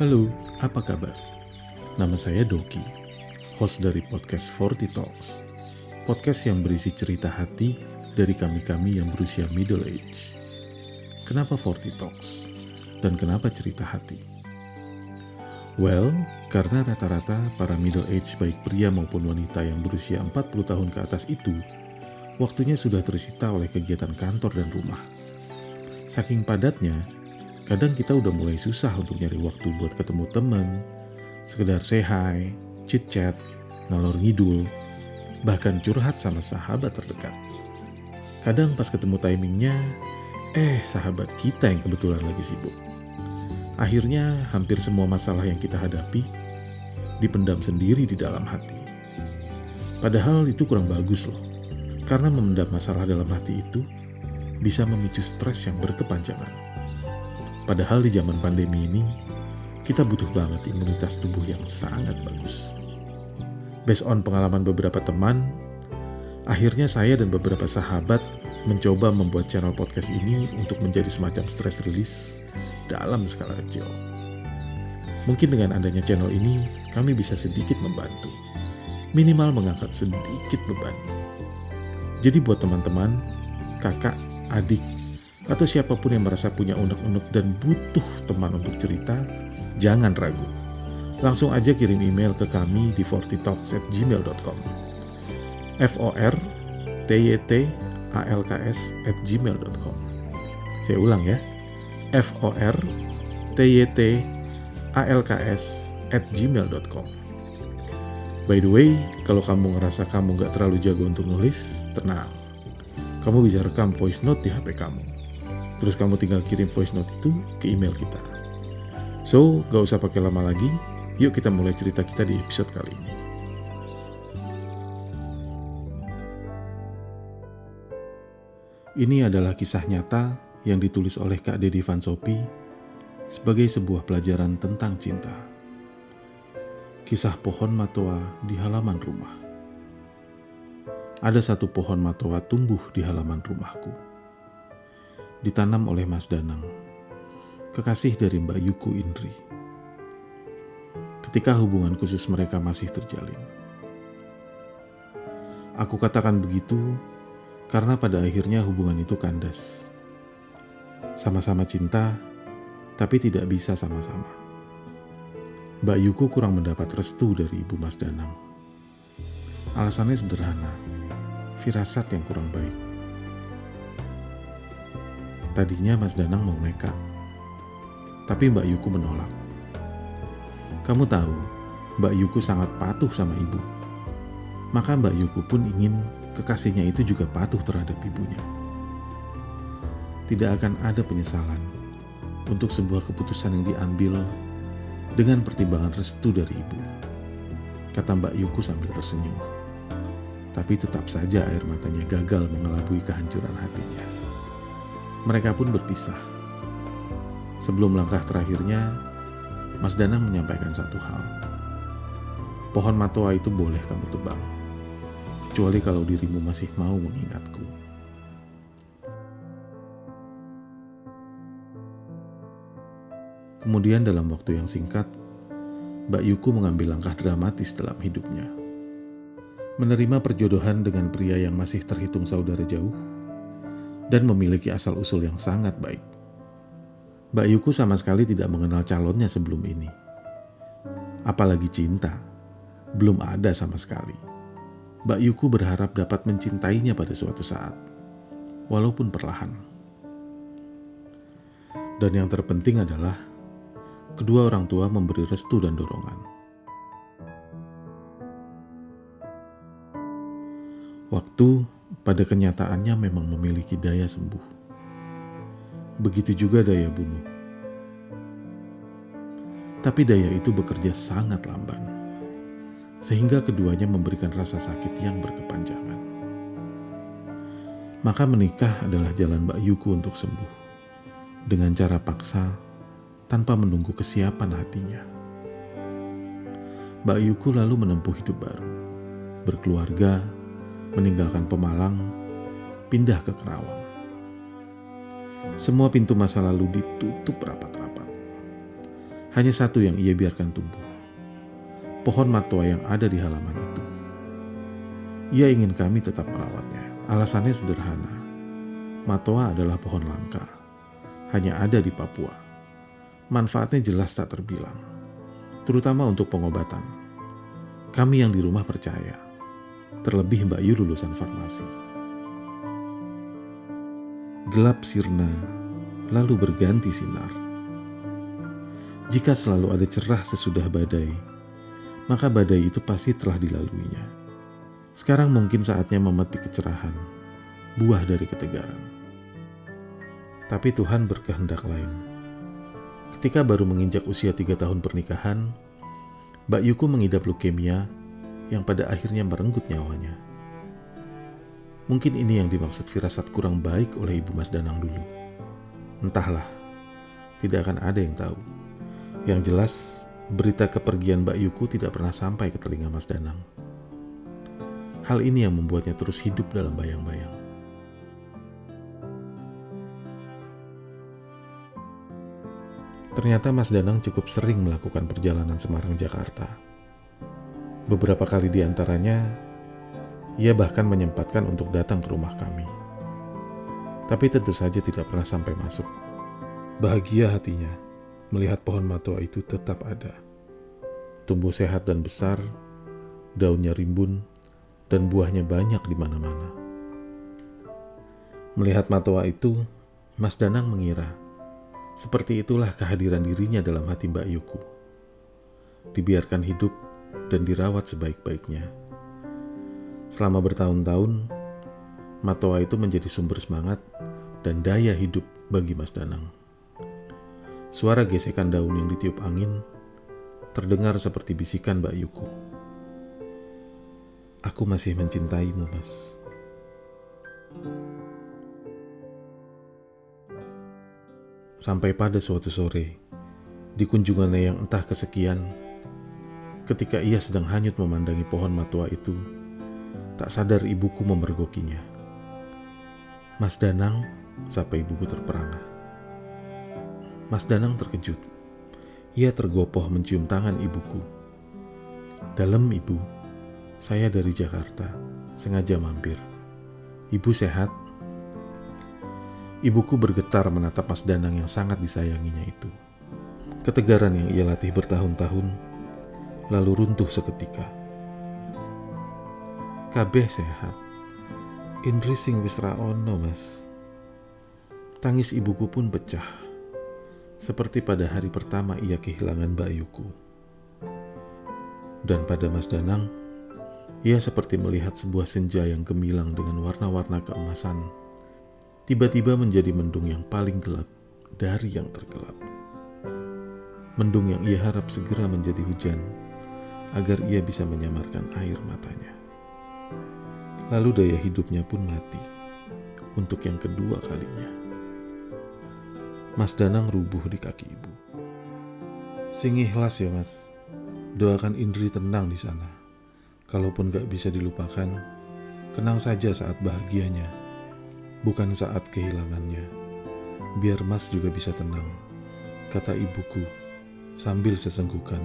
Halo, apa kabar? Nama saya Doki, host dari podcast 40 Talks. Podcast yang berisi cerita hati dari kami-kami yang berusia middle age. Kenapa 40 Talks? Dan kenapa cerita hati? Well, karena rata-rata para middle age baik pria maupun wanita yang berusia 40 tahun ke atas itu, waktunya sudah tersita oleh kegiatan kantor dan rumah. Saking padatnya, kadang kita udah mulai susah untuk nyari waktu buat ketemu teman, sekedar say hi, chit-chat, ngalor ngidul, bahkan curhat sama sahabat terdekat. Kadang pas ketemu timingnya, sahabat kita yang kebetulan lagi sibuk. Akhirnya hampir semua masalah yang kita hadapi dipendam sendiri di dalam hati. Padahal itu kurang bagus loh, karena memendam masalah dalam hati itu bisa memicu stres yang berkepanjangan. Padahal di zaman pandemi ini, kita butuh banget imunitas tubuh yang sangat bagus. Based on pengalaman beberapa teman, akhirnya saya dan beberapa sahabat mencoba membuat channel podcast ini untuk menjadi semacam stress release dalam skala kecil. Mungkin dengan adanya channel ini, kami bisa sedikit membantu. Minimal mengangkat sedikit beban. Jadi buat teman-teman, kakak, adik, atau siapapun yang merasa punya unek-unek dan butuh teman untuk cerita, jangan ragu. Langsung aja kirim email ke kami di 40talks@gmail.com. fortytalks@gmail.com. Saya ulang ya. fortytalks@gmail.com. By the way, kalau kamu ngerasa kamu gak terlalu jago untuk nulis, tenang. Kamu bisa rekam voice note di HP kamu. Terus kamu tinggal kirim voice note itu ke email kita. So, gak usah pakai lama lagi, yuk kita mulai cerita kita di episode kali ini. Ini adalah kisah nyata yang ditulis oleh Kak Dedi Vansopi sebagai sebuah pelajaran tentang cinta. Kisah pohon matoa di halaman rumah. Ada satu pohon matoa tumbuh di halaman rumahku. Ditanam oleh Mas Danang, kekasih dari Mbak Yuku Indri. Ketika hubungan khusus mereka masih terjalin. Aku katakan begitu karena pada akhirnya hubungan itu kandas. Sama-sama cinta, tapi tidak bisa sama-sama. Mbak Yuku kurang mendapat restu dari ibu Mas Danang. Alasannya sederhana, firasat yang kurang baik. Tadinya Mas Danang mau nekat, tapi Mbak Yuku menolak. Kamu tahu, Mbak Yuku sangat patuh sama ibu. Maka Mbak Yuku pun ingin kekasihnya itu juga patuh terhadap ibunya. Tidak akan ada penyesalan untuk sebuah keputusan yang diambil dengan pertimbangan restu dari ibu, kata Mbak Yuku sambil tersenyum. Tapi tetap saja air matanya gagal mengelabui kehancuran hatinya. Mereka pun berpisah. Sebelum langkah terakhirnya, Mas Danang menyampaikan satu hal. Pohon matoa itu boleh kamu tebang, kecuali kalau dirimu masih mau mengingatku. Kemudian dalam waktu yang singkat, Mbak Yuku mengambil langkah dramatis dalam hidupnya. Menerima perjodohan dengan pria yang masih terhitung saudara jauh, dan memiliki asal-usul yang sangat baik. Mbak Yuku sama sekali tidak mengenal calonnya sebelum ini. Apalagi cinta, belum ada sama sekali. Mbak Yuku berharap dapat mencintainya pada suatu saat, walaupun perlahan. Dan yang terpenting adalah, kedua orang tua memberi restu dan dorongan. Waktu pada kenyataannya memang memiliki daya sembuh. Begitu juga daya bunuh. Tapi daya itu bekerja sangat lamban, sehingga keduanya memberikan rasa sakit yang berkepanjangan. Maka menikah adalah jalan Mbak Yuku untuk sembuh, dengan cara paksa, tanpa menunggu kesiapan hatinya. Mbak Yuku lalu menempuh hidup baru, berkeluarga, meninggalkan Pemalang, pindah ke Kerawang. Semua pintu masa lalu ditutup rapat-rapat. Hanya satu yang ia biarkan tumbuh, pohon matoa yang ada di halaman itu. Ia ingin kami tetap merawatnya. Alasannya sederhana. Matoa adalah pohon langka, hanya ada di Papua. Manfaatnya jelas tak terbilang, terutama untuk pengobatan. Kami yang di rumah percaya, terlebih Mbak Yu lulusan farmasi. Gelap sirna, lalu berganti sinar. Jika selalu ada cerah sesudah badai, maka badai itu pasti telah dilaluinya. Sekarang mungkin saatnya memetik kecerahan, buah dari ketegaran. Tapi Tuhan berkehendak lain. Ketika baru menginjak usia 3 tahun pernikahan, Mbak Yuku mengidap leukemia yang pada akhirnya merenggut nyawanya. Mungkin ini yang dimaksud firasat kurang baik oleh Ibu Mas Danang dulu. Entahlah, tidak akan ada yang tahu. Yang jelas, berita kepergian Mbak Yuku tidak pernah sampai ke telinga Mas Danang. Hal ini yang membuatnya terus hidup dalam bayang-bayang. Ternyata Mas Danang cukup sering melakukan perjalanan Semarang-Jakarta. Beberapa kali di antaranya, ia bahkan menyempatkan untuk datang ke rumah kami. Tapi tentu saja tidak pernah sampai masuk. Bahagia hatinya melihat pohon matoa itu tetap ada. Tumbuh sehat dan besar, daunnya rimbun, dan buahnya banyak di mana-mana. Melihat matoa itu, Mas Danang mengira, seperti itulah kehadiran dirinya dalam hati Mbak Yuku. Dibiarkan hidup dan dirawat sebaik-baiknya. Selama bertahun-tahun, matoa itu menjadi sumber semangat dan daya hidup bagi Mas Danang. Suara gesekan daun yang ditiup angin terdengar seperti bisikan Mbak Yuku. Aku masih mencintaimu, Mas. Sampai pada suatu sore, di kunjungannya yang entah kesekian, ketika ia sedang hanyut memandangi pohon matoa itu, tak sadar ibuku memergokinya. Mas Danang, sapa ibuku terperangah. Mas Danang terkejut. Ia tergopoh mencium tangan ibuku. Dalam, Ibu, saya dari Jakarta, sengaja mampir. Ibu sehat? Ibuku bergetar menatap Mas Danang yang sangat disayanginya itu. Ketegaran yang ia latih bertahun-tahun, lalu runtuh seketika. Kabeh sehat. Indri sing wis ra ono, Mas. Tangis ibuku pun pecah. Seperti pada hari pertama ia kehilangan Mbak Yuku. Dan pada Mas Danang, ia seperti melihat sebuah senja yang gemilang dengan warna-warna keemasan, tiba-tiba menjadi mendung yang paling gelap dari yang tergelap. Mendung yang ia harap segera menjadi hujan, agar ia bisa menyamarkan air matanya. Lalu daya hidupnya pun mati, untuk yang kedua kalinya. Mas Danang rubuh di kaki ibu. Sing ikhlas ya, Mas. Doakan Indri tenang di sana. Kalaupun gak bisa dilupakan, kenang saja saat bahagianya, bukan saat kehilangannya. Biar Mas juga bisa tenang, kata ibuku sambil sesenggukan.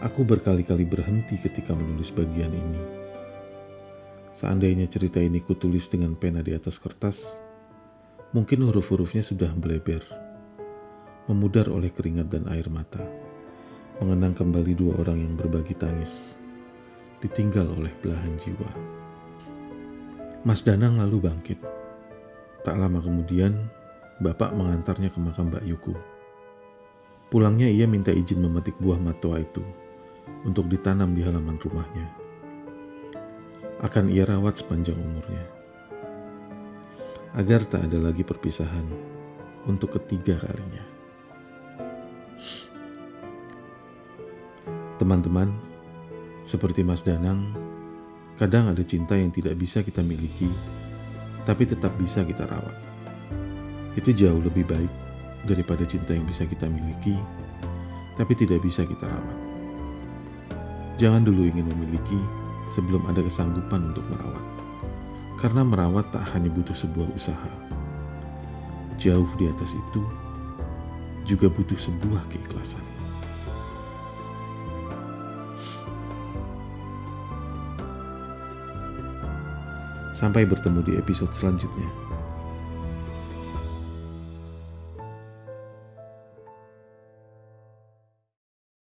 Aku berkali-kali berhenti ketika menulis bagian ini. Seandainya cerita ini kutulis dengan pena di atas kertas, mungkin huruf-hurufnya sudah meleber, memudar oleh keringat dan air mata, mengenang kembali dua orang yang berbagi tangis, ditinggal oleh belahan jiwa. Mas Danang lalu bangkit. Tak lama kemudian, Bapak mengantarnya ke makam Mbak Yuku. Pulangnya ia minta izin memetik buah matoa itu untuk ditanam di halaman rumahnya. Akan ia rawat sepanjang umurnya, agar tak ada lagi perpisahan untuk ketiga kalinya. Teman-teman, seperti Mas Danang, kadang ada cinta yang tidak bisa kita miliki, tapi tetap bisa kita rawat. Itu jauh lebih baik daripada cinta yang bisa kita miliki, tapi tidak bisa kita rawat. Jangan dulu ingin memiliki sebelum ada kesanggupan untuk merawat. Karena merawat tak hanya butuh sebuah usaha. Jauh di atas itu, juga butuh sebuah keikhlasan. Sampai bertemu di episode selanjutnya.